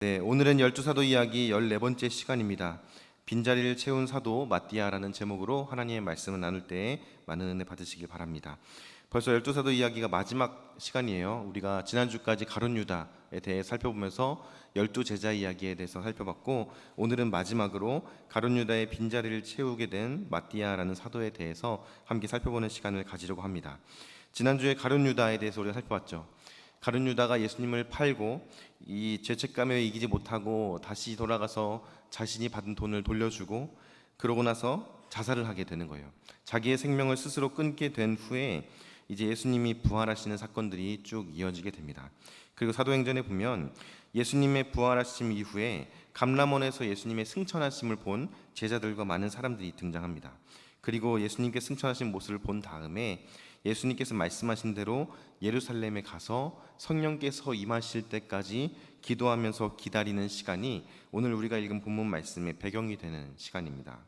네, 오늘은 열두 사도 이야기 14번째 시간입니다. 빈자리를 채운 사도 마띠아라는 제목으로 하나님의 말씀을 나눌 때에 많은 은혜 받으시길 바랍니다. 벌써 열두 사도 이야기가 마지막 시간이에요. 우리가 지난주까지 가룟 유다에 대해 살펴보면서 열두 제자 이야기에 대해서 살펴봤고, 오늘은 마지막으로 가룟 유다의 빈자리를 채우게 된 마띠아라는 사도에 대해서 함께 살펴보는 시간을 가지려고 합니다. 지난주에 가룟 유다에 대해서 우리가 살펴봤죠. 가룟 유다가 예수님을 팔고 이 죄책감에 이기지 못하고 다시 돌아가서 자신이 받은 돈을 돌려주고, 그러고 나서 자살을 하게 되는 거예요. 자기의 생명을 스스로 끊게 된 후에 이제 예수님이 부활하시는 사건들이 쭉 이어지게 됩니다. 그리고 사도행전에 보면 예수님의 부활하심 이후에 감람원에서 예수님의 승천하심을 본 제자들과 많은 사람들이 등장합니다. 그리고 예수님께 승천하신 모습을 본 다음에 예수님께서 말씀하신 대로 예루살렘에 가서 성령께서 임하실 때까지 기도하면서 기다리는 시간이 오늘 우리가 읽은 본문 말씀의 배경이 되는 시간입니다.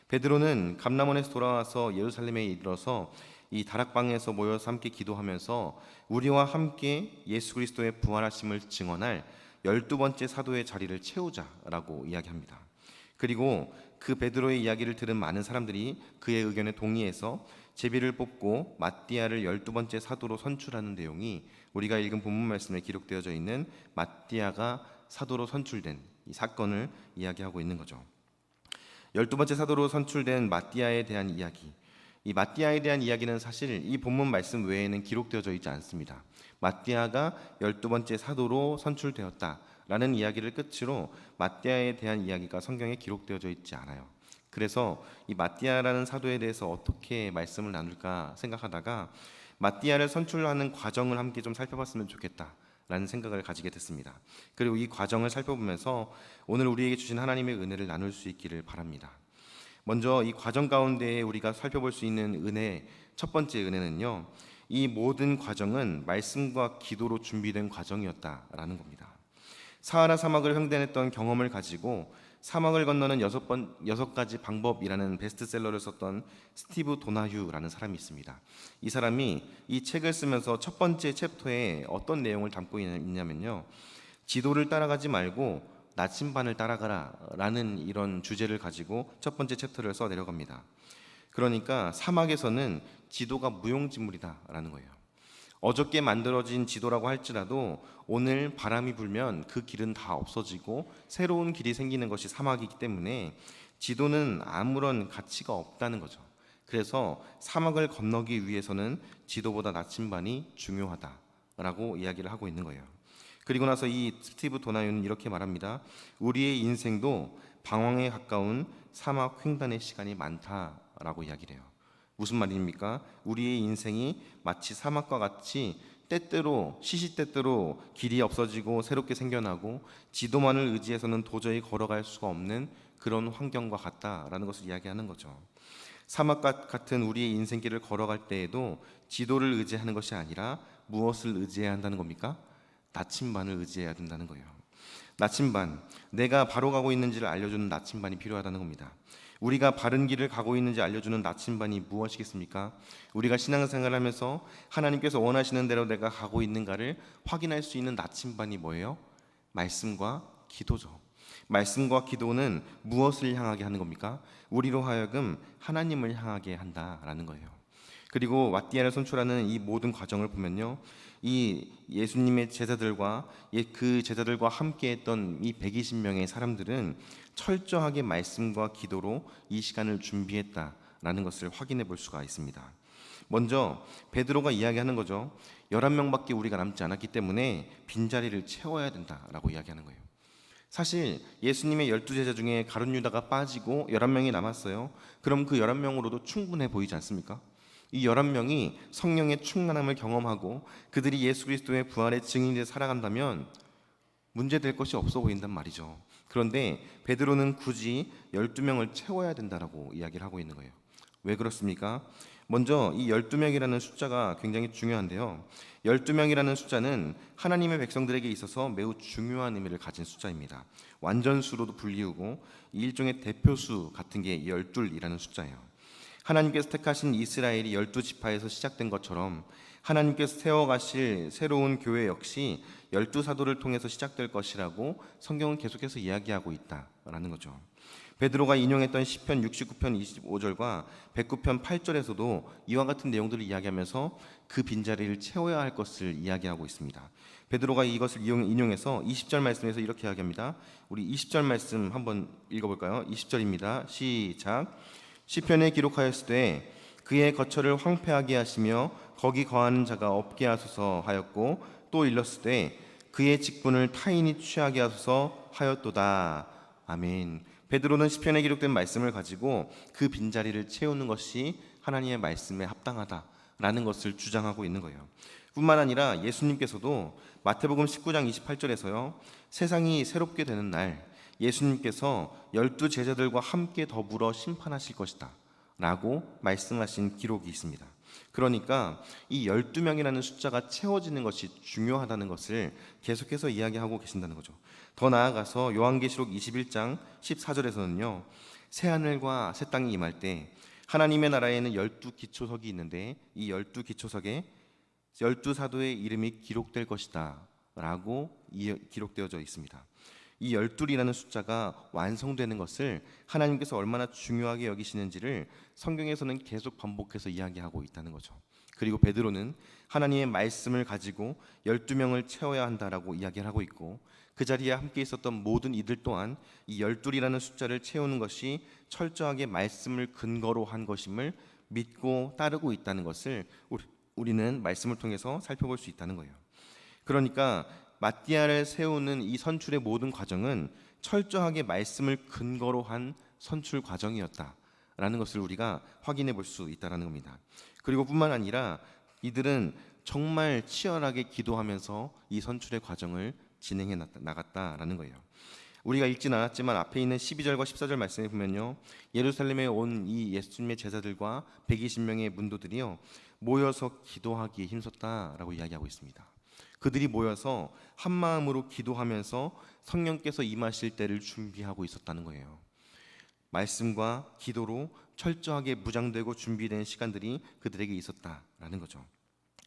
베드로는 감람원에서 돌아와서 예루살렘에 이르러서 이 다락방에서 모여서 함께 기도하면서 우리와 함께 예수 그리스도의 부활하심을 증언할 12번째 사도의 자리를 채우자라고 이야기합니다. 그리고 그 베드로의 이야기를 들은 많은 사람들이 그의 의견에 동의해서 제비를 뽑고 마띠아를 12번째 사도로 선출하는 내용이 우리가 읽은 본문 말씀에 기록되어져 있는 마띠아가 사도로 선출된 이 사건을 이야기하고 있는 거죠. 12번째 사도로 선출된 마띠아에 대한 이야기, 이 마띠아에 대한 이야기는 사실 이 본문 말씀 외에는 기록되어져 있지 않습니다. 마띠아가 12번째 사도로 선출되었다라는 이야기를 끝으로 마띠아에 대한 이야기가 성경에 기록되어져 있지 않아요. 그래서 이 마띠아라는 사도에 대해서 어떻게 말씀을 나눌까 생각하다가 마띠아를 선출하는 과정을 함께 좀 살펴봤으면 좋겠다라는 생각을 가지게 됐습니다. 그리고 이 과정을 살펴보면서 오늘 우리에게 주신 하나님의 은혜를 나눌 수 있기를 바랍니다. 먼저 이 과정 가운데 우리가 살펴볼 수 있는 은혜, 첫 번째 은혜는요, 이 모든 과정은 말씀과 기도로 준비된 과정이었다라는 겁니다. 사하라 사막을 횡단했던 경험을 가지고 사막을 건너는 6가지 방법이라는 베스트셀러를 썼던 스티브 도나휴라는 사람이 있습니다. 이 사람이 이 책을 쓰면서 첫 번째 챕터에 어떤 내용을 담고 있냐면요, 지도를 따라가지 말고 나침반을 따라가라 라는 이런 주제를 가지고 첫 번째 챕터를 써 내려갑니다. 그러니까 사막에서는 지도가 무용지물이다 라는 거예요. 어저께 만들어진 지도라고 할지라도 오늘 바람이 불면 그 길은 다 없어지고 새로운 길이 생기는 것이 사막이기 때문에 지도는 아무런 가치가 없다는 거죠. 그래서 사막을 건너기 위해서는 지도보다 나침반이 중요하다라고 이야기를 하고 있는 거예요. 그리고 나서 이 스티브 도나휴는 이렇게 말합니다. 우리의 인생도 방황에 가까운 사막 횡단의 시간이 많다라고 이야기를 해요. 무슨 말입니까? 우리의 인생이 마치 사막과 같이 때때로 시시때때로 길이 없어지고 새롭게 생겨나고 지도만을 의지해서는 도저히 걸어갈 수가 없는 그런 환경과 같다라는 것을 이야기하는 거죠. 사막과 같은 우리의 인생길을 걸어갈 때에도 지도를 의지하는 것이 아니라 무엇을 의지해야 한다는 겁니까? 나침반을 의지해야 된다는 거예요. 나침반, 내가 바로 가고 있는지를 알려주는 나침반이 필요하다는 겁니다. 우리가 바른 길을 가고 있는지 알려주는 나침반이 무엇이겠습니까? 우리가 신앙생활을 하면서 하나님께서 원하시는 대로 내가 가고 있는가를 확인할 수 있는 나침반이 뭐예요? 말씀과 기도죠. 말씀과 기도는 무엇을 향하게 하는 겁니까? 우리로 하여금 하나님을 향하게 한다라는 거예요. 그리고 마띠아를 선출하는 이 모든 과정을 보면요, 이 예수님의 제자들과 그 제자들과 함께했던 이 120명의 사람들은 철저하게 말씀과 기도로 이 시간을 준비했다라는 것을 확인해 볼 수가 있습니다. 먼저 베드로가 이야기하는 거죠. 11명밖에 우리가 남지 않았기 때문에 빈자리를 채워야 된다라고 이야기하는 거예요. 사실 예수님의 12제자 중에 가룟 유다가 빠지고 11명이 남았어요. 그럼 그 11명으로도 충분해 보이지 않습니까? 이 11명이 성령의 충만함을 경험하고 그들이 예수 그리스도의 부활의 증인이 되어 살아간다면 문제될 것이 없어 보인단 말이죠. 그런데 베드로는 굳이 12명을 채워야 된다라고 이야기를 하고 있는 거예요. 왜 그렇습니까? 먼저 이 12명이라는 숫자가 굉장히 중요한데요, 12명이라는 숫자는 하나님의 백성들에게 있어서 매우 중요한 의미를 가진 숫자입니다. 완전수로도 불리우고 일종의 대표수 같은 게 12이라는 숫자예요. 하나님께서 택하신 이스라엘이 12지파에서 시작된 것처럼 하나님께서 세워가실 새로운 교회 역시 12사도를 통해서 시작될 것이라고 성경은 계속해서 이야기하고 있다라는 거죠. 베드로가 인용했던 시편 69편 25절과 109편 8절에서도 이와 같은 내용들을 이야기하면서 그 빈자리를 채워야 할 것을 이야기하고 있습니다. 베드로가 이것을 인용해서 20절 말씀에서 이렇게 이야기합니다. 우리 20절 말씀 한번 읽어볼까요? 20절입니다. 시작. 시편에 기록하였으되 그의 거처를 황폐하게 하시며 거기 거하는 자가 없게 하소서 하였고, 또 일렀으되 그의 직분을 타인이 취하게 하소서 하였도다. 아멘. 베드로는 시편에 기록된 말씀을 가지고 그 빈자리를 채우는 것이 하나님의 말씀에 합당하다라는 것을 주장하고 있는 거예요. 뿐만 아니라 예수님께서도 마태복음 19장 28절에서요, 세상이 새롭게 되는 날 예수님께서 12제자들과 함께 더불어 심판하실 것이다 라고 말씀하신 기록이 있습니다. 그러니까 이 12명이라는 숫자가 채워지는 것이 중요하다는 것을 계속해서 이야기하고 계신다는 거죠. 더 나아가서 요한계시록 21장 14절에서는요, 새하늘과 새 땅이 임할 때 하나님의 나라에는 12기초석이 있는데 이 12기초석에 12사도의 이름이 기록될 것이다 라고 기록되어져 있습니다. 이 12이라는 숫자가 완성되는 것을 하나님께서 얼마나 중요하게 여기시는지를 성경에서는 계속 반복해서 이야기하고 있다는 거죠. 그리고 베드로는 하나님의 말씀을 가지고 12명을 채워야 한다라고 이야기를 하고 있고, 그 자리에 함께 있었던 모든 이들 또한 이 12이라는 숫자를 채우는 것이 철저하게 말씀을 근거로 한 것임을 믿고 따르고 있다는 것을 우리는 말씀을 통해서 살펴볼 수 있다는 거예요. 그러니까 마띠아를 세우는 이 선출의 모든 과정은 철저하게 말씀을 근거로 한 선출 과정이었다라는 것을 우리가 확인해 볼 수 있다는 겁니다. 그리고 뿐만 아니라 이들은 정말 치열하게 기도하면서 이 선출의 과정을 진행해 나갔다라는 거예요. 우리가 읽진 않았지만 앞에 있는 12절과 14절 말씀에 보면요, 예루살렘에 온 이 예수님의 제자들과 120명의 문도들이요 모여서 기도하기에 힘썼다라고 이야기하고 있습니다. 그들이 모여서 한 마음으로 기도하면서 성령께서 임하실 때를 준비하고 있었다는 거예요. 말씀과 기도로 철저하게 무장되고 준비된 시간들이 그들에게 있었다라는 거죠.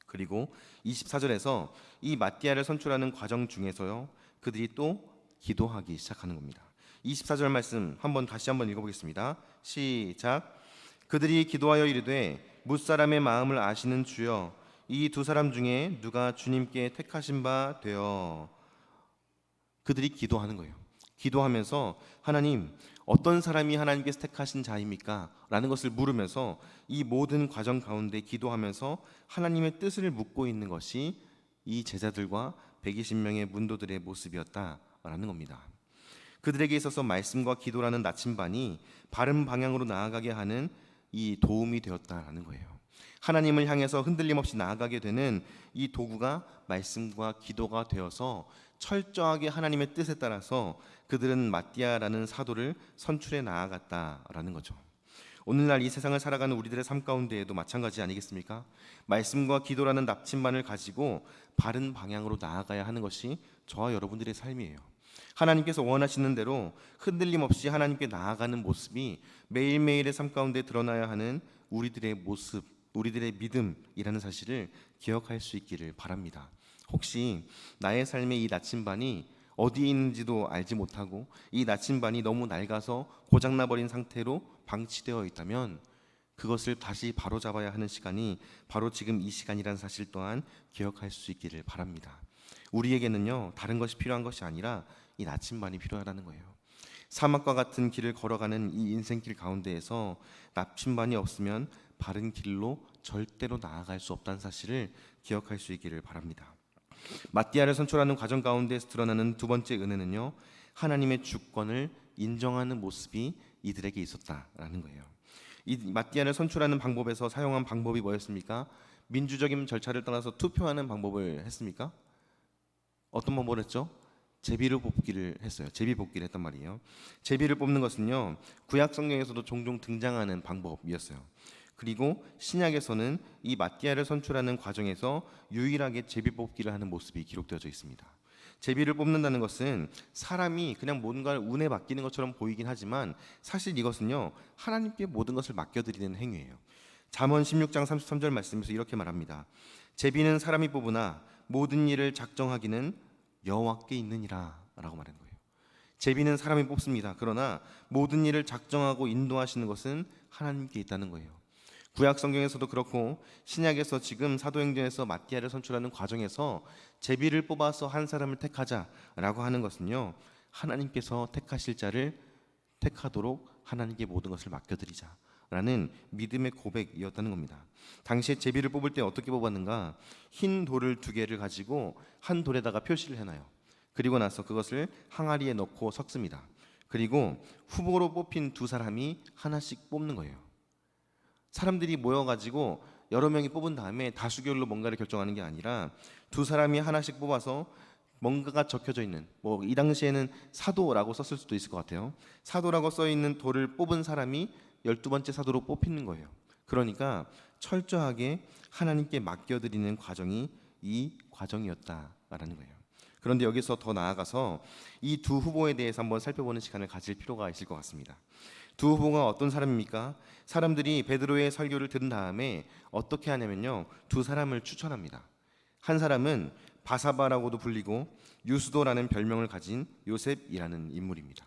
그리고 24절에서 이 마띠아를 선출하는 과정 중에서요, 그들이 또 기도하기 시작하는 겁니다. 24절 말씀 다시 한번 읽어보겠습니다. 시작. 그들이 기도하여 이르되 뭇사람의 마음을 아시는 주여, 이 두 사람 중에 누가 주님께 택하신 바 되어. 그들이 기도하는 거예요. 기도하면서 하나님, 어떤 사람이 하나님께서 택하신 자입니까? 라는 것을 물으면서 이 모든 과정 가운데 기도하면서 하나님의 뜻을 묻고 있는 것이 이 제자들과 120명의 문도들의 모습이었다라는 겁니다. 그들에게 있어서 말씀과 기도라는 나침반이 바른 방향으로 나아가게 하는 이 도움이 되었다라는 거예요. 하나님을 향해서 흔들림 없이 나아가게 되는 이 도구가 말씀과 기도가 되어서 철저하게 하나님의 뜻에 따라서 그들은 마띠아라는 사도를 선출해 나아갔다라는 거죠. 오늘날 이 세상을 살아가는 우리들의 삶 가운데에도 마찬가지 아니겠습니까? 말씀과 기도라는 나침반을 가지고 바른 방향으로 나아가야 하는 것이 저와 여러분들의 삶이에요. 하나님께서 원하시는 대로 흔들림 없이 하나님께 나아가는 모습이 매일매일의 삶 가운데 드러나야 하는 우리들의 모습, 우리들의 믿음이라는 사실을 기억할 수 있기를 바랍니다. 혹시 나의 삶의 이 나침반이 어디에 있는지도 알지 못하고 이 나침반이 너무 낡아서 고장나버린 상태로 방치되어 있다면 그것을 다시 바로잡아야 하는 시간이 바로 지금 이 시간이라는 사실 또한 기억할 수 있기를 바랍니다. 우리에게는요, 다른 것이 필요한 것이 아니라 이 나침반이 필요하다는 거예요. 사막과 같은 길을 걸어가는 이 인생길 가운데에서 나침반이 없으면 바른 길로 절대로 나아갈 수 없다는 사실을 기억할 수 있기를 바랍니다. 마띠아를 선출하는 과정 가운데에서 드러나는 두 번째 은혜는요, 하나님의 주권을 인정하는 모습이 이들에게 있었다라는 거예요. 이 마띠아를 선출하는 방법에서 사용한 방법이 뭐였습니까? 민주적인 절차를 떠나서 투표하는 방법을 했습니까? 어떤 방법을 했죠? 제비를 뽑기를 했어요. 제비 뽑기를 했단 말이에요. 제비를 뽑는 것은요, 구약 성경에서도 종종 등장하는 방법이었어요. 그리고 신약에서는 이 마띠아를 선출하는 과정에서 유일하게 제비 뽑기를 하는 모습이 기록되어져 있습니다. 제비를 뽑는다는 것은 사람이 그냥 뭔가를 운에 맡기는 것처럼 보이긴 하지만 사실 이것은요, 하나님께 모든 것을 맡겨드리는 행위예요. 잠언 16장 33절 말씀에서 이렇게 말합니다. 제비는 사람이 뽑으나 모든 일을 작정하기는 여호와께 있느니라 라고 말하는 거예요. 제비는 사람이 뽑습니다. 그러나 모든 일을 작정하고 인도하시는 것은 하나님께 있다는 거예요. 구약 성경에서도 그렇고 신약에서 지금 사도행전에서 마띠아를 선출하는 과정에서 제비를 뽑아서 한 사람을 택하자라고 하는 것은요, 하나님께서 택하실 자를 택하도록 하나님께 모든 것을 맡겨드리자라는 믿음의 고백이었다는 겁니다. 당시에 제비를 뽑을 때 어떻게 뽑았는가? 흰 돌을 2개를 가지고 한 돌에다가 표시를 해놔요. 그리고 나서 그것을 항아리에 넣고 섞습니다. 그리고 후보로 뽑힌 2사람이 하나씩 뽑는 거예요. 사람들이 모여가지고 여러 명이 뽑은 다음에 다수결로 뭔가를 결정하는 게 아니라 2사람이 하나씩 뽑아서 뭔가가 적혀져 있는, 이 당시에는 사도라고 썼을 수도 있을 것 같아요. 사도라고 써 있는 돌을 뽑은 사람이 12번째 사도로 뽑히는 거예요. 그러니까 철저하게 하나님께 맡겨드리는 과정이 이 과정이었다라는 거예요. 그런데 여기서 더 나아가서 이 2 후보에 대해서 한번 살펴보는 시간을 가질 필요가 있을 것 같습니다. 2 후보가 어떤 사람입니까? 사람들이 베드로의 설교를 들은 다음에 어떻게 하냐면요, 2사람을 추천합니다. 한 사람은 바사바라고도 불리고 유스도라는 별명을 가진 요셉이라는 인물입니다.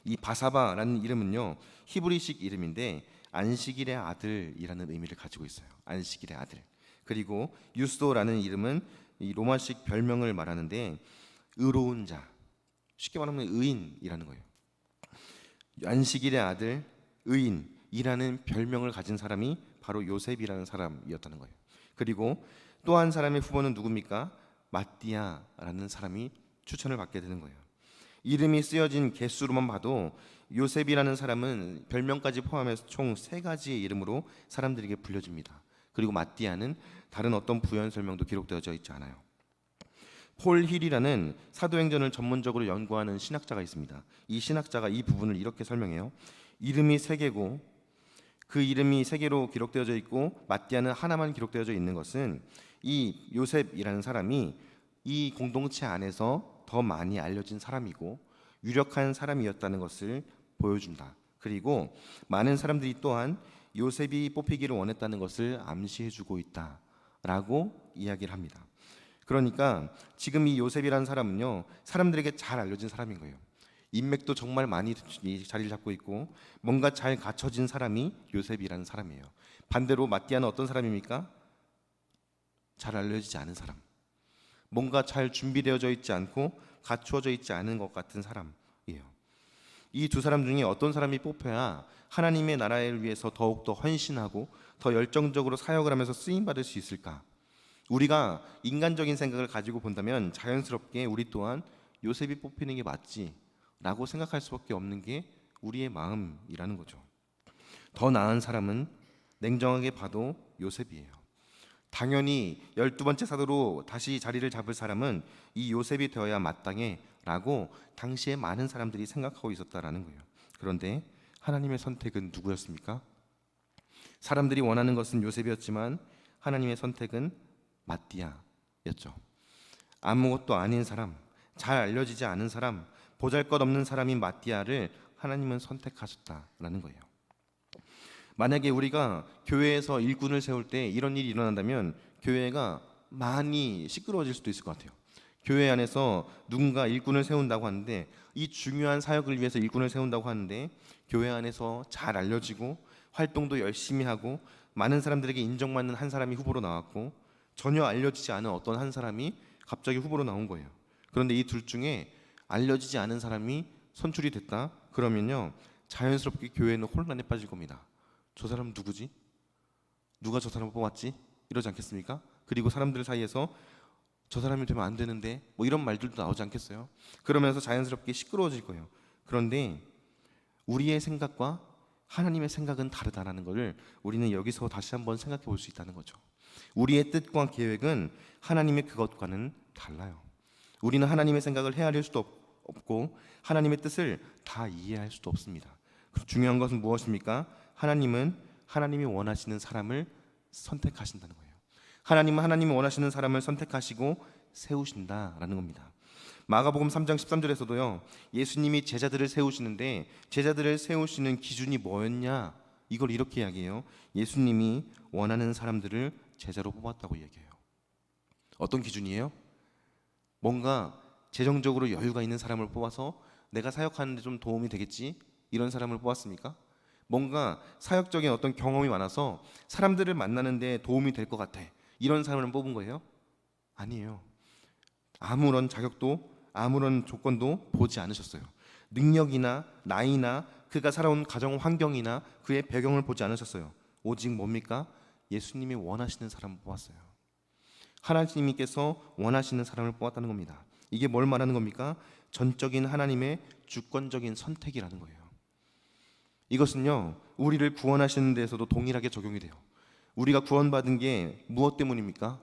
이 바사바라는 이름은요, 히브리식 이름인데 안식일의 아들이라는 의미를 가지고 있어요. 안식일의 아들. 그리고 유스도라는 이름은 이 로마식 별명을 말하는데 의로운 자, 쉽게 말하면 의인이라는 거예요. 안식일의 아들, 의인이라는 별명을 가진 사람이 바로 요셉이라는 사람이었다는 거예요. 그리고 또 한 사람의 후보는 누굽니까? 마띠아라는 사람이 추천을 받게 되는 거예요. 이름이 쓰여진 개수로만 봐도 요셉이라는 사람은 별명까지 포함해서 총 3가지의 이름으로 사람들에게 불려집니다. 그리고 마띠아는 다른 어떤 부연 설명도 기록되어져 있지 않아요. 폴 힐이라는 사도행전을 전문적으로 연구하는 신학자가 있습니다. 이 신학자가 이 부분을 이렇게 설명해요. 이름이 3개고 그 이름이 3개로 기록되어져 있고 마띠아는 하나만 기록되어져 있는 것은 이 요셉이라는 사람이 이 공동체 안에서 더 많이 알려진 사람이고 유력한 사람이었다는 것을 보여준다. 그리고 많은 사람들이 또한 요셉이 뽑히기를 원했다는 것을 암시해주고 있다라고 이야기를 합니다. 그러니까 지금 이 요셉이라는 사람은요, 사람들에게 잘 알려진 사람인 거예요. 인맥도 정말 많이 자리를 잡고 있고 뭔가 잘 갖춰진 사람이 요셉이라는 사람이에요. 반대로 마띠아는 어떤 사람입니까? 잘 알려지지 않은 사람, 뭔가 잘 준비되어져 있지 않고 갖추어져 있지 않은 것 같은 사람이에요. 이 2사람 중에 어떤 사람이 뽑혀야 하나님의 나라를 위해서 더욱더 헌신하고 더 열정적으로 사역을 하면서 쓰임받을 수 있을까? 우리가 인간적인 생각을 가지고 본다면 자연스럽게 우리 또한 요셉이 뽑히는 게 맞지 라고 생각할 수밖에 없는 게 우리의 마음이라는 거죠. 더 나은 사람은 냉정하게 봐도 요셉이에요. 당연히 12번째 사도로 다시 자리를 잡을 사람은 이 요셉이 되어야 마땅해 라고 당시에 많은 사람들이 생각하고 있었다라는 거예요. 그런데 하나님의 선택은 누구였습니까? 사람들이 원하는 것은 요셉이었지만 하나님의 선택은 마띠아였죠. 아무것도 아닌 사람, 잘 알려지지 않은 사람, 보잘것없는 사람인 마띠아를 하나님은 선택하셨다라는 거예요. 만약에 우리가 교회에서 일꾼을 세울 때 이런 일이 일어난다면 교회가 많이 시끄러워질 수도 있을 것 같아요. 교회 안에서 누군가 일꾼을 세운다고 하는데 이 중요한 사역을 위해서 일꾼을 세운다고 하는데 교회 안에서 잘 알려지고 활동도 열심히 하고 많은 사람들에게 인정받는 한 사람이 후보로 나왔고 전혀 알려지지 않은 어떤 한 사람이 갑자기 후보로 나온 거예요. 그런데 이 둘 중에 알려지지 않은 사람이 선출이 됐다? 그러면요, 자연스럽게 교회는 혼란에 빠질 겁니다. 저 사람은 누구지? 누가 저 사람을 뽑았지? 이러지 않겠습니까? 그리고 사람들 사이에서 저 사람이 되면 안 되는데 이런 말들도 나오지 않겠어요? 그러면서 자연스럽게 시끄러워질 거예요. 그런데 우리의 생각과 하나님의 생각은 다르다라는 것을 우리는 여기서 다시 한번 생각해 볼 수 있다는 거죠. 우리의 뜻과 계획은 하나님의 그것과는 달라요. 우리는 하나님의 생각을 헤아릴 수도 없고 하나님의 뜻을 다 이해할 수도 없습니다. 중요한 것은 무엇입니까? 하나님은 하나님이 원하시는 사람을 선택하신다는 거예요. 하나님은 하나님이 원하시는 사람을 선택하시고 세우신다라는 겁니다. 마가복음 3장 13절에서도요, 예수님이 제자들을 세우시는데 제자들을 세우시는 기준이 뭐였냐? 이걸 이렇게 이야기해요. 예수님이 원하는 사람들을 제자로 뽑았다고 얘기해요. 어떤 기준이에요? 뭔가 재정적으로 여유가 있는 사람을 뽑아서 내가 사역하는데 좀 도움이 되겠지? 이런 사람을 뽑았습니까? 뭔가 사역적인 어떤 경험이 많아서 사람들을 만나는데 도움이 될 것 같아, 이런 사람을 뽑은 거예요? 아니에요. 아무런 자격도 아무런 조건도 보지 않으셨어요. 능력이나 나이나 그가 살아온 가정 환경이나 그의 배경을 보지 않으셨어요. 오직 뭡니까? 예수님이 원하시는 사람을 뽑았어요. 하나님께서 원하시는 사람을 뽑았다는 겁니다. 이게 뭘 말하는 겁니까? 전적인 하나님의 주권적인 선택이라는 거예요. 이것은요, 우리를 구원하시는 데에서도 동일하게 적용이 돼요. 우리가 구원받은 게 무엇 때문입니까?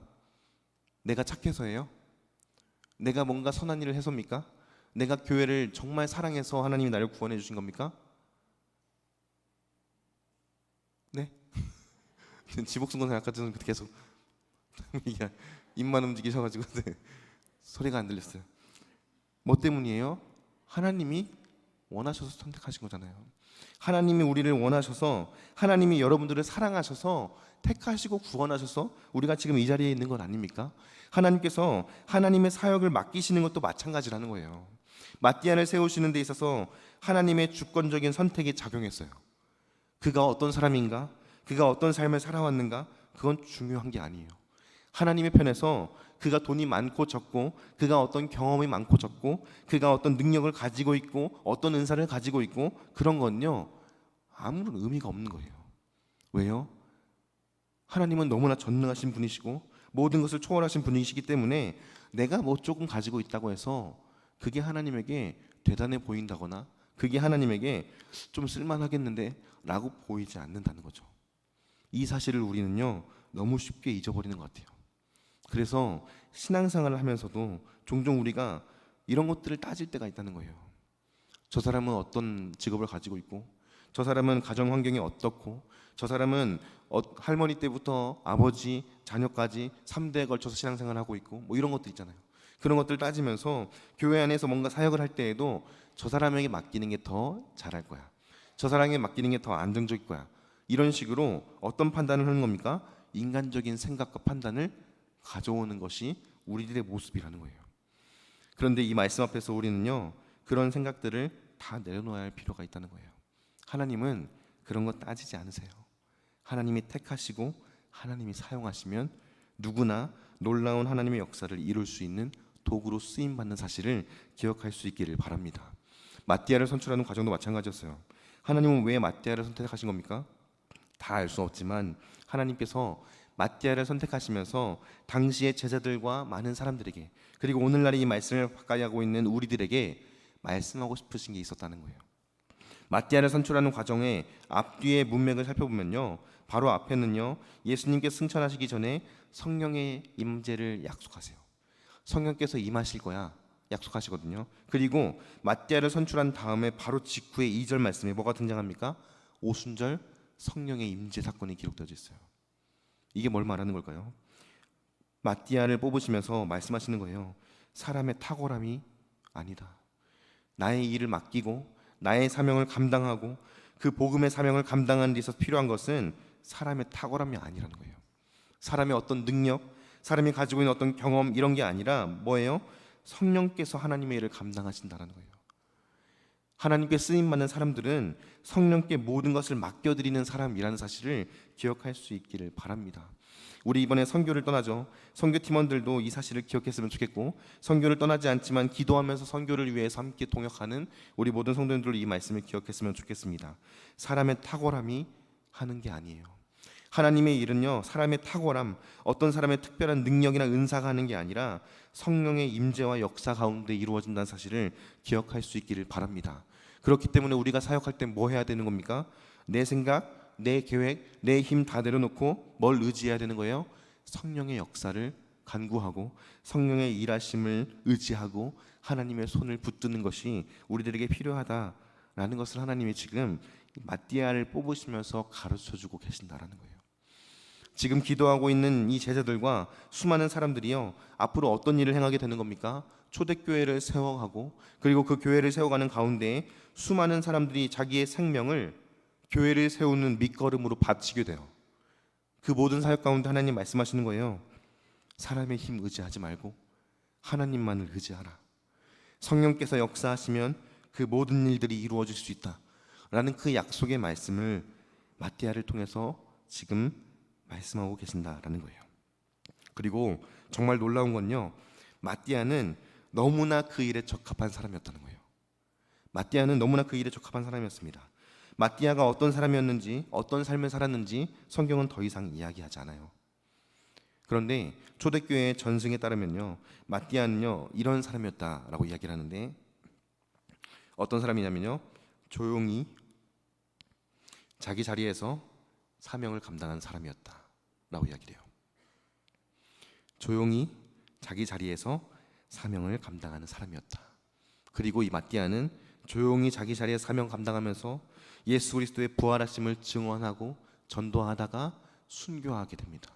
내가 착해서예요? 내가 뭔가 선한 일을 해서입니까? 내가 교회를 정말 사랑해서 하나님이 나를 구원해 주신 겁니까? 네? 지복순건 아까처럼 계속 입만 움직이셔가지고 네. 소리가 안 들렸어요. 뭐 때문이에요? 하나님이 원하셔서 선택하신 거잖아요. 하나님이 우리를 원하셔서, 하나님이 여러분들을 사랑하셔서 택하시고 구원하셔서 우리가 지금 이 자리에 있는 건 아닙니까? 하나님께서 하나님의 사역을 맡기시는 것도 마찬가지라는 거예요. 마띠아를 세우시는 데 있어서 하나님의 주권적인 선택이 작용했어요. 그가 어떤 사람인가, 그가 어떤 삶을 살아왔는가, 그건 중요한 게 아니에요. 하나님의 편에서 그가 돈이 많고 적고, 그가 어떤 경험이 많고 적고, 그가 어떤 능력을 가지고 있고 어떤 은사를 가지고 있고, 그런 건요 아무런 의미가 없는 거예요. 왜요? 하나님은 너무나 전능하신 분이시고 모든 것을 초월하신 분이시기 때문에 내가 뭐 조금 가지고 있다고 해서 그게 하나님에게 대단해 보인다거나 그게 하나님에게 좀 쓸만하겠는데 라고 보이지 않는다는 거죠. 이 사실을 우리는요 너무 쉽게 잊어버리는 것 같아요. 그래서 신앙생활을 하면서도 종종 우리가 이런 것들을 따질 때가 있다는 거예요. 저 사람은 어떤 직업을 가지고 있고, 저 사람은 가정 환경이 어떻고, 저 사람은 할머니 때부터 아버지, 자녀까지 3대에 걸쳐서 신앙생활을 하고 있고, 뭐 이런 것들 있잖아요. 그런 것들 따지면서 교회 안에서 뭔가 사역을 할 때에도 저 사람에게 맡기는 게 더 잘할 거야, 저 사람에게 맡기는 게 더 안정적일 거야, 이런 식으로 어떤 판단을 하는 겁니까? 인간적인 생각과 판단을 가져오는 것이 우리들의 모습이라는 거예요. 그런데 이 말씀 앞에서 우리는요 그런 생각들을 다 내려놓아야 할 필요가 있다는 거예요. 하나님은 그런 거 따지지 않으세요. 하나님이 택하시고 하나님이 사용하시면 누구나 놀라운 하나님의 역사를 이룰 수 있는 도구로 쓰임받는 사실을 기억할 수 있기를 바랍니다. 마띠아를 선출하는 과정도 마찬가지였어요. 하나님은 왜 마띠아를 선택하신 겁니까? 다 알 수 없지만 하나님께서 마띠아를 선택하시면서 당시의 제자들과 많은 사람들에게, 그리고 오늘날 이 말씀을 가까이 하고 있는 우리들에게 말씀하고 싶으신 게 있었다는 거예요. 마띠아를 선출하는 과정의 앞뒤의 문맥을 살펴보면요, 바로 앞에는요 예수님께 승천하시기 전에 성령의 임재를 약속하세요. 성령께서 임하실 거야 약속하시거든요. 그리고 마띠아를 선출한 다음에 바로 직후에 2절 말씀에 뭐가 등장합니까? 오순절 성령의 임재 사건이 기록되어져 있어요. 이게 뭘 말하는 걸까요? 마띠아를 뽑으시면서 말씀하시는 거예요. 사람의 탁월함이 아니다. 나의 일을 맡기고 나의 사명을 감당하고 그 복음의 사명을 감당하는 데 있어서 필요한 것은 사람의 탁월함이 아니라는 거예요. 사람의 어떤 능력, 사람이 가지고 있는 어떤 경험, 이런 게 아니라 뭐예요? 성령께서 하나님의 일을 감당하신다는 거예요. 하나님께 쓰임받는 사람들은 성령께 모든 것을 맡겨드리는 사람이라는 사실을 기억할 수 있기를 바랍니다. 우리 이번에 선교를 떠나죠. 선교 팀원들도 이 사실을 기억했으면 좋겠고, 선교를 떠나지 않지만 기도하면서 선교를 위해서 함께 동역하는 우리 모든 성도님들도 이 말씀을 기억했으면 좋겠습니다. 사람의 탁월함이 하는 게 아니에요. 하나님의 일은요 사람의 탁월함, 어떤 사람의 특별한 능력이나 은사가 하는 게 아니라 성령의 임재와 역사 가운데 이루어진다는 사실을 기억할 수 있기를 바랍니다. 그렇기 때문에 우리가 사역할 때 뭐 해야 되는 겁니까? 내 생각, 내 계획, 내 힘 다 내려놓고 뭘 의지해야 되는 거예요? 성령의 역사를 간구하고 성령의 일하심을 의지하고 하나님의 손을 붙드는 것이 우리들에게 필요하다라는 것을 하나님이 지금 마띠아를 뽑으시면서 가르쳐주고 계신다라는 거예요. 지금 기도하고 있는 이 제자들과 수많은 사람들이요 앞으로 어떤 일을 행하게 되는 겁니까? 초대교회를 세워가고, 그리고 그 교회를 세워가는 가운데 수많은 사람들이 자기의 생명을 교회를 세우는 밑거름으로 바치게 돼요. 그 모든 사역 가운데 하나님 말씀하시는 거예요. 사람의 힘 의지하지 말고 하나님만을 의지하라. 성령께서 역사하시면 그 모든 일들이 이루어질 수 있다 라는 그 약속의 말씀을 마띠아를 통해서 지금 말씀하고 계신다라는 거예요. 그리고 정말 놀라운 건요, 마띠아는 너무나 그 일에 적합한 사람이었다는 거예요. 마띠아는 너무나 그 일에 적합한 사람이었습니다. 마띠아가 어떤 사람이었는지, 어떤 삶을 살았는지 성경은 더 이상 이야기하지 않아요. 그런데 초대교회의 전승에 따르면요, 마띠아는요 이런 사람이었다라고 이야기를 하는데, 어떤 사람이냐면요, 조용히 자기 자리에서 사명을 감당한 사람이었다라고 이야기를 해요. 조용히 자기 자리에서 사명을 감당하는 사람이었다. 그리고 이 마띠아는 조용히 자기 자리에 사명 감당하면서 예수 그리스도의 부활하심을 증언하고 전도하다가 순교하게 됩니다.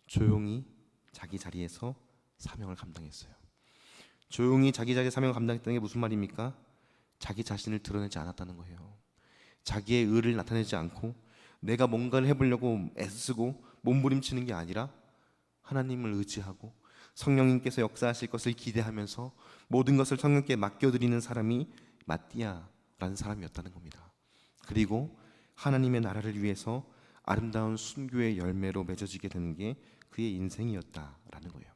조용히 자기 자리에서 사명을 감당했어요. 조용히 자기 자리에 사명을 감당했다는 게 무슨 말입니까? 자기 자신을 드러내지 않았다는 거예요. 자기의 의를 나타내지 않고 내가 뭔가를 해보려고 애쓰고 몸부림치는 게 아니라 하나님을 의지하고 성령님께서 역사하실 것을 기대하면서 모든 것을 성령께 맡겨드리는 사람이 마띠아라는 사람이었다는 겁니다. 그리고 하나님의 나라를 위해서 아름다운 순교의 열매로 맺어지게 되는 게 그의 인생이었다라는 거예요.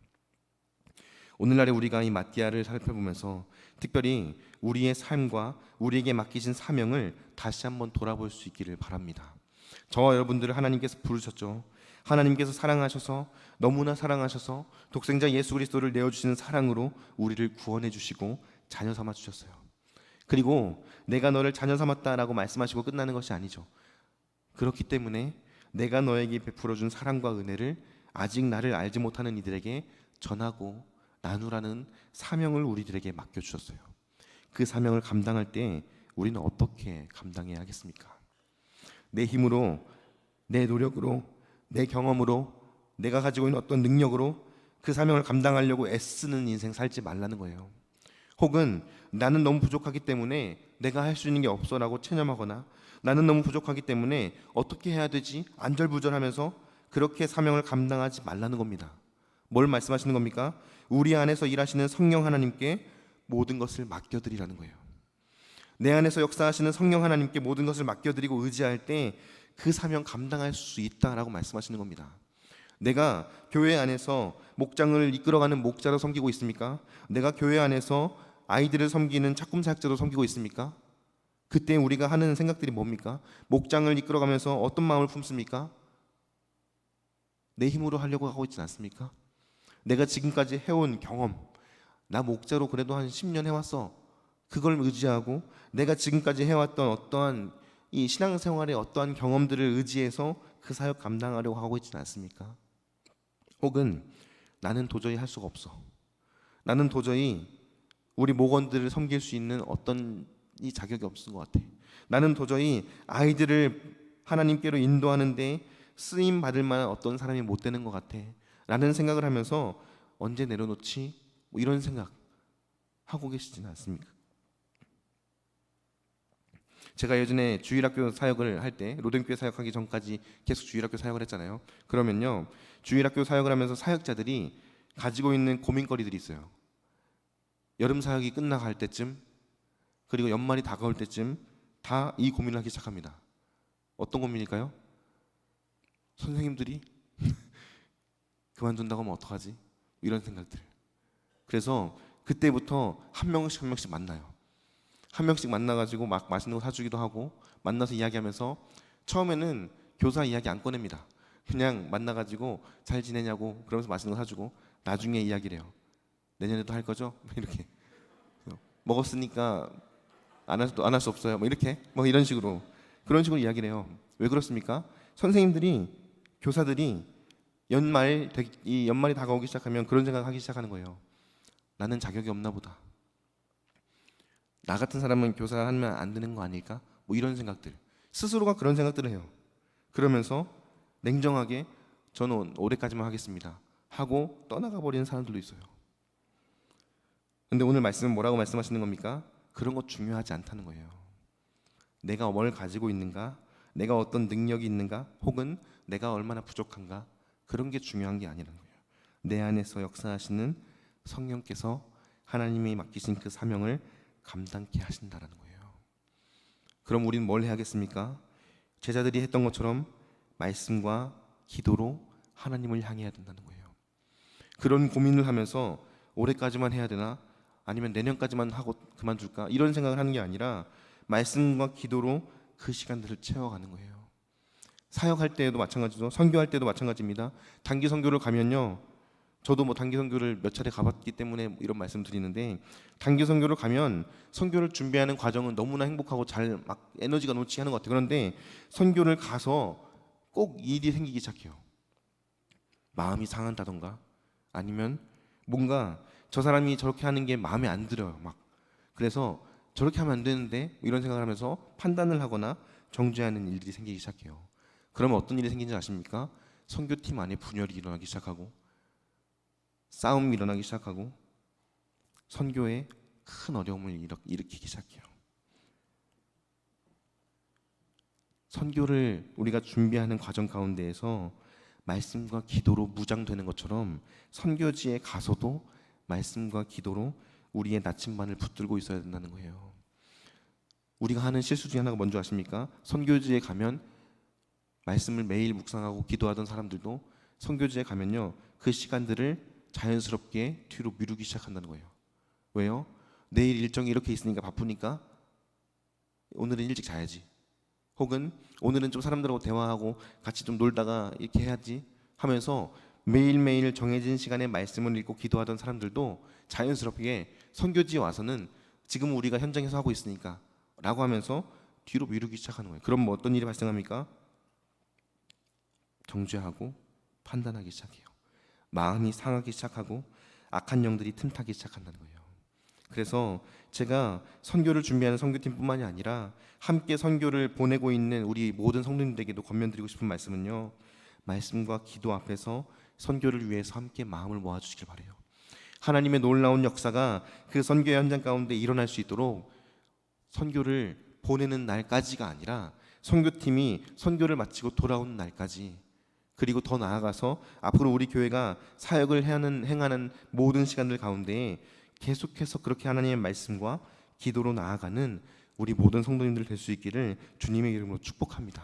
오늘날에 우리가 이 마띠아를 살펴보면서 특별히 우리의 삶과 우리에게 맡기신 사명을 다시 한번 돌아볼 수 있기를 바랍니다. 저와 여러분들을 하나님께서 부르셨죠. 하나님께서 사랑하셔서, 너무나 사랑하셔서 독생자 예수 그리스도를 내어주시는 사랑으로 우리를 구원해 주시고 자녀 삼아 주셨어요. 그리고 내가 너를 자녀 삼았다라고 말씀하시고 끝나는 것이 아니죠. 그렇기 때문에 내가 너에게 베풀어 준 사랑과 은혜를 아직 나를 알지 못하는 이들에게 전하고 나누라는 사명을 우리들에게 맡겨주셨어요. 그 사명을 감당할 때 우리는 어떻게 감당해야 하겠습니까? 내 힘으로, 내 노력으로, 내 경험으로, 내가 가지고 있는 어떤 능력으로 그 사명을 감당하려고 애쓰는 인생 살지 말라는 거예요. 혹은 나는 너무 부족하기 때문에 내가 할 수 있는 게 없어라고 체념하거나, 나는 너무 부족하기 때문에 어떻게 해야 되지? 안절부절하면서 그렇게 사명을 감당하지 말라는 겁니다. 뭘 말씀하시는 겁니까? 우리 안에서 일하시는 성령 하나님께 모든 것을 맡겨드리라는 거예요. 내 안에서 역사하시는 성령 하나님께 모든 것을 맡겨드리고 의지할 때 그 사명 감당할 수 있다라고 말씀하시는 겁니다. 내가 교회 안에서 목장을 이끌어가는 목자로 섬기고 있습니까? 내가 교회 안에서 아이들을 섬기는 착금 사역자로 섬기고 있습니까? 그때 우리가 하는 생각들이 뭡니까? 목장을 이끌어가면서 어떤 마음을 품습니까? 내 힘으로 하려고 하고 있지 않습니까? 내가 지금까지 해온 경험, 나 목자로 그래도 한 10년 해왔어, 그걸 의지하고 내가 지금까지 해왔던 어떠한 이 신앙생활의 어떠한 경험들을 의지해서 그 사역 감당하려고 하고 있지는 않습니까? 혹은 나는 도저히 할 수가 없어, 나는 도저히 우리 목원들을 섬길 수 있는 어떤 이 자격이 없는 것 같아, 나는 도저히 아이들을 하나님께로 인도하는데 쓰임 받을 만한 어떤 사람이 못 되는 것 같아 라는 생각을 하면서 언제 내려놓지? 뭐 이런 생각 하고 계시지는 않습니까? 제가 예전에 주일학교 사역을 할 때, 로덴교회 사역하기 전까지 계속 주일학교 사역을 했잖아요. 그러면요, 주일학교 사역을 하면서 사역자들이 가지고 있는 고민거리들이 있어요. 여름 사역이 끝나갈 때쯤, 그리고 연말이 다가올 때쯤 다 이 고민을 하기 시작합니다. 어떤 고민일까요? 선생님들이 그만둔다고 하면 어떡하지? 이런 생각들. 그래서 그때부터 한 명씩 만나요. 한 명씩 만나가지고 막 맛있는 거 사주기도 하고, 만나서 이야기하면서 처음에는 교사 이야기 안 꺼냅니다. 그냥 만나가지고 잘 지내냐고 그러면서 맛있는 거 사주고, 나중에 이야기를 해요. 내년에도 할 거죠? 이렇게. 먹었으니까 안 할 수 없어요. 뭐 이렇게, 뭐 이런 식으로, 그런 식으로 이야기를 해요. 왜 그렇습니까? 선생님들이, 교사들이 이 연말이 다가오기 시작하면 그런 생각을 하기 시작하는 거예요. 나는 자격이 없나 보다. 나 같은 사람은 교사 하면 안 되는 거 아닐까? 뭐 이런 생각들, 스스로가 그런 생각들을 해요. 그러면서 냉정하게 저는 올해까지만 하겠습니다 하고 떠나가 버리는 사람들도 있어요. 근데 오늘 말씀은 뭐라고 말씀하시는 겁니까? 그런 거 중요하지 않다는 거예요. 내가 뭘 가지고 있는가, 내가 어떤 능력이 있는가, 혹은 내가 얼마나 부족한가, 그런 게 중요한 게 아니라는 거예요. 내 안에서 역사하시는 성령께서 하나님이 맡기신 그 사명을 감당케 하신다라는 거예요. 그럼 우리는 뭘 해야겠습니까? 제자들이 했던 것처럼 말씀과 기도로 하나님을 향해야 된다는 거예요. 그런 고민을 하면서 올해까지만 해야 되나? 아니면 내년까지만 하고 그만둘까? 이런 생각을 하는 게 아니라 말씀과 기도로 그 시간들을 채워가는 거예요. 사역할 때에도 마찬가지죠. 선교할 때도 마찬가지입니다. 단기 선교를 가면요, 저도 뭐 단기 선교를 몇 차례 가봤기 때문에 이런 말씀 드리는데, 단기 선교를 가면 선교를 준비하는 과정은 너무나 행복하고 잘 막 에너지가 넘치는 것 같아요. 그런데 선교를 가서 꼭 일이 생기기 시작해요. 마음이 상한다던가, 아니면 뭔가 저 사람이 저렇게 하는 게 마음에 안 들어요. 막 그래서 저렇게 하면 안 되는데 이런 생각을 하면서 판단을 하거나 정죄하는 일들이 생기기 시작해요. 그러면 어떤 일이 생기는지 아십니까? 선교팀 안에 분열이 일어나기 시작하고, 싸움이 일어나기 시작하고, 선교에 큰 어려움을 일으키기 시작해요. 선교를 우리가 준비하는 과정 가운데에서 말씀과 기도로 무장되는 것처럼 선교지에 가서도 말씀과 기도로 우리의 나침반을 붙들고 있어야 된다는 거예요. 우리가 하는 실수 중에 하나가 뭔지 아십니까? 선교지에 가면 말씀을 매일 묵상하고 기도하던 사람들도 선교지에 가면요, 그 시간들을 자연스럽게 뒤로 미루기 시작한다는 거예요. 왜요? 내일 일정이 이렇게 있으니까 바쁘니까 오늘은 일찍 자야지, 혹은 오늘은 좀 사람들하고 대화하고 같이 좀 놀다가 이렇게 해야지 하면서 매일매일 정해진 시간에 말씀을 읽고 기도하던 사람들도 자연스럽게 선교지에 와서는 지금 우리가 현장에서 하고 있으니까 라고 하면서 뒤로 미루기 시작하는 거예요. 그럼 뭐 어떤 일이 발생합니까? 정죄하고 판단하기 시작해요. 마음이 상하기 시작하고 악한 영들이 틈타기 시작한다는 거예요. 그래서 제가 선교를 준비하는 선교팀뿐만이 아니라 함께 선교를 보내고 있는 우리 모든 성도님들에게도 권면드리고 싶은 말씀은요, 말씀과 기도 앞에서 선교를 위해서 함께 마음을 모아주시길 바라요. 하나님의 놀라운 역사가 그 선교의 현장 가운데 일어날 수 있도록 선교를 보내는 날까지가 아니라 선교팀이 선교를 마치고 돌아오는 날까지, 그리고 더 나아가서 앞으로 우리 교회가 사역을 행하는 모든 시간들 가운데 계속해서 그렇게 하나님의 말씀과 기도로 나아가는 우리 모든 성도님들 될 수 있기를 주님의 이름으로 축복합니다.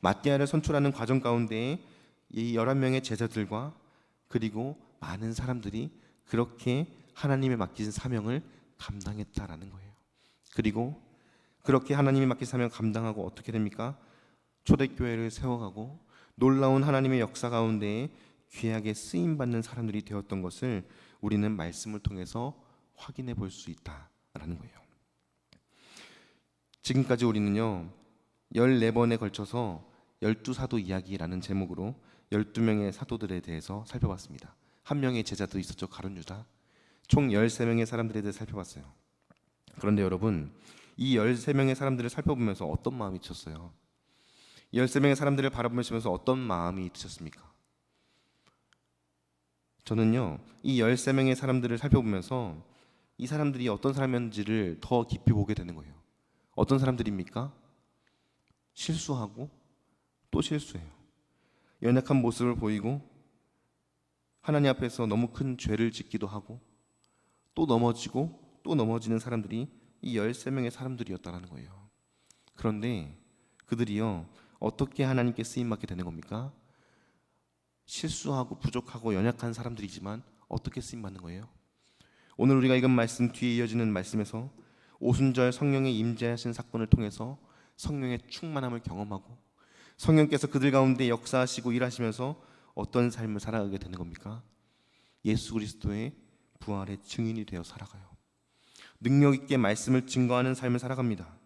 마띠아를 선출하는 과정 가운데 이 11명의 제자들과 그리고 많은 사람들이 그렇게 하나님의 맡기신 사명을 감당했다라는 거예요. 그리고 그렇게 하나님이 맡긴 사명을 감당하고 어떻게 됩니까? 초대교회를 세워가고 놀라운 하나님의 역사 가운데 귀하게 쓰임받는 사람들이 되었던 것을 우리는 말씀을 통해서 확인해 볼 수 있다라는 거예요. 지금까지 우리는요, 14번에 걸쳐서 12사도 이야기라는 제목으로 12명의 사도들에 대해서 살펴봤습니다. 한 명의 제자도 있었죠, 가룟 유다. 총 13명의 사람들에 대해 살펴봤어요. 그런데 여러분, 이 13명의 사람들을 살펴보면서 어떤 마음이 드셨어요? 13명의 사람들을 바라보시면서 어떤 마음이 드셨습니까? 저는요, 이 13명의 사람들을 살펴보면서 이 사람들이 어떤 사람인지를 더 깊이 보게 되는 거예요. 어떤 사람들입니까? 실수하고 또 실수해요. 연약한 모습을 보이고 하나님 앞에서 너무 큰 죄를 짓기도 하고 또 넘어지고 또 넘어지는 사람들이 이 13명의 사람들이었다는 거예요. 그런데 그들이요, 어떻게 하나님께 쓰임받게 되는 겁니까? 실수하고 부족하고 연약한 사람들이지만 어떻게 쓰임받는 거예요? 오늘 우리가 읽은 말씀 뒤에 이어지는 말씀에서 오순절 성령의 임재하신 사건을 통해서 성령의 충만함을 경험하고 성령께서 그들 가운데 역사하시고 일하시면서 어떤 삶을 살아가게 되는 겁니까? 예수 그리스도의 부활의 증인이 되어 살아가요. 능력 있게 말씀을 증거하는 삶을 살아갑니다.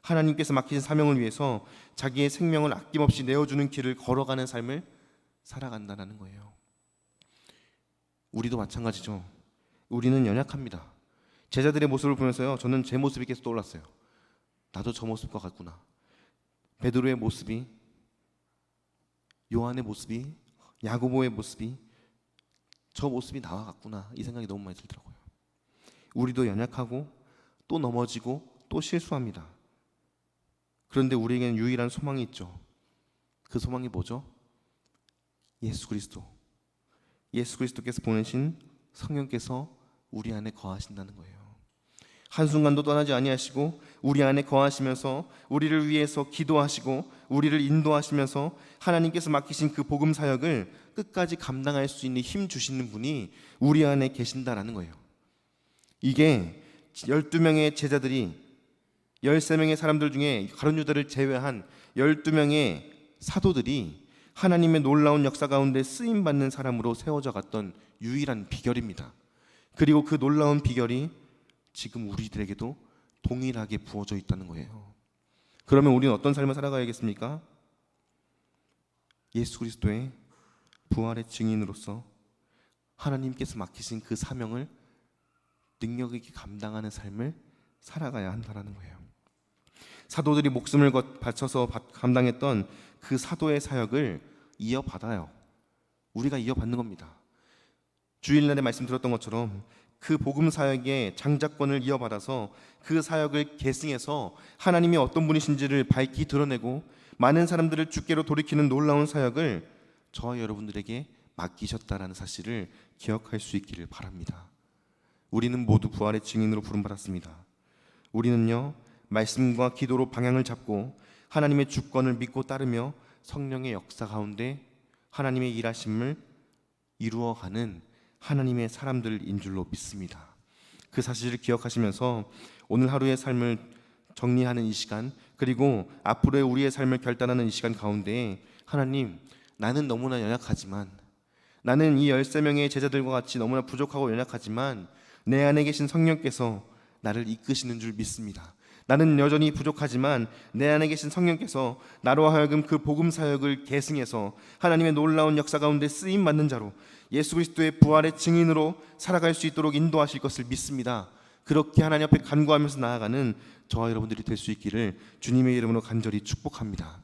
하나님께서 맡기신 사명을 위해서 자기의 생명을 아낌없이 내어주는 길을 걸어가는 삶을 살아간다는 거예요. 우리도 마찬가지죠. 우리는 연약합니다. 제자들의 모습을 보면서요, 저는 제 모습이 계속 떠올랐어요. 나도 저 모습과 같구나. 베드로의 모습이, 요한의 모습이, 야고보의 모습이, 저 모습이 나와 같구나, 이 생각이 너무 많이 들더라고요. 우리도 연약하고 또 넘어지고 또 실수합니다. 그런데 우리에게는 유일한 소망이 있죠. 그 소망이 뭐죠? 예수 그리스도께서 보내신 성령께서 우리 안에 거하신다는 거예요. 한순간도 떠나지 아니하시고 우리 안에 거하시면서 우리를 위해서 기도하시고 우리를 인도하시면서 하나님께서 맡기신 그 복음 사역을 끝까지 감당할 수 있는 힘 주시는 분이 우리 안에 계신다라는 거예요. 이게 12명의 제자들이 13명의 사람들 중에 가룟 유다를 제외한 12명의 사도들이 하나님의 놀라운 역사 가운데 쓰임받는 사람으로 세워져 갔던 유일한 비결입니다. 그리고 그 놀라운 비결이 지금 우리들에게도 동일하게 부어져 있다는 거예요. 그러면 우리는 어떤 삶을 살아가야겠습니까? 예수 그리스도의 부활의 증인으로서 하나님께서 맡기신 그 사명을 능력 있게 감당하는 삶을 살아가야 한다는 거예요. 사도들이 목숨을 바쳐서 감당했던 그 사도의 사역을 이어받아요. 우리가 이어받는 겁니다. 주일날에 말씀 들었던 것처럼 그 복음 사역의 장자권을 이어받아서 그 사역을 계승해서 하나님이 어떤 분이신지를 밝히 드러내고 많은 사람들을 주께로 돌이키는 놀라운 사역을 저와 여러분들에게 맡기셨다라는 사실을 기억할 수 있기를 바랍니다. 우리는 모두 부활의 증인으로 부름받았습니다. 우리는요, 말씀과 기도로 방향을 잡고 하나님의 주권을 믿고 따르며 성령의 역사 가운데 하나님의 일하심을 이루어가는 하나님의 사람들인 줄로 믿습니다. 그 사실을 기억하시면서 오늘 하루의 삶을 정리하는 이 시간, 그리고 앞으로의 우리의 삶을 결단하는 이 시간 가운데 하나님, 나는 너무나 연약하지만, 나는 이 13명의 제자들과 같이 너무나 부족하고 연약하지만 내 안에 계신 성령께서 나를 이끄시는 줄 믿습니다. 나는 여전히 부족하지만 내 안에 계신 성령께서 나로 하여금 그 복음 사역을 계승해서 하나님의 놀라운 역사 가운데 쓰임 받는 자로 예수 그리스도의 부활의 증인으로 살아갈 수 있도록 인도하실 것을 믿습니다. 그렇게 하나님 앞에 간구하면서 나아가는 저와 여러분들이 될 수 있기를 주님의 이름으로 간절히 축복합니다.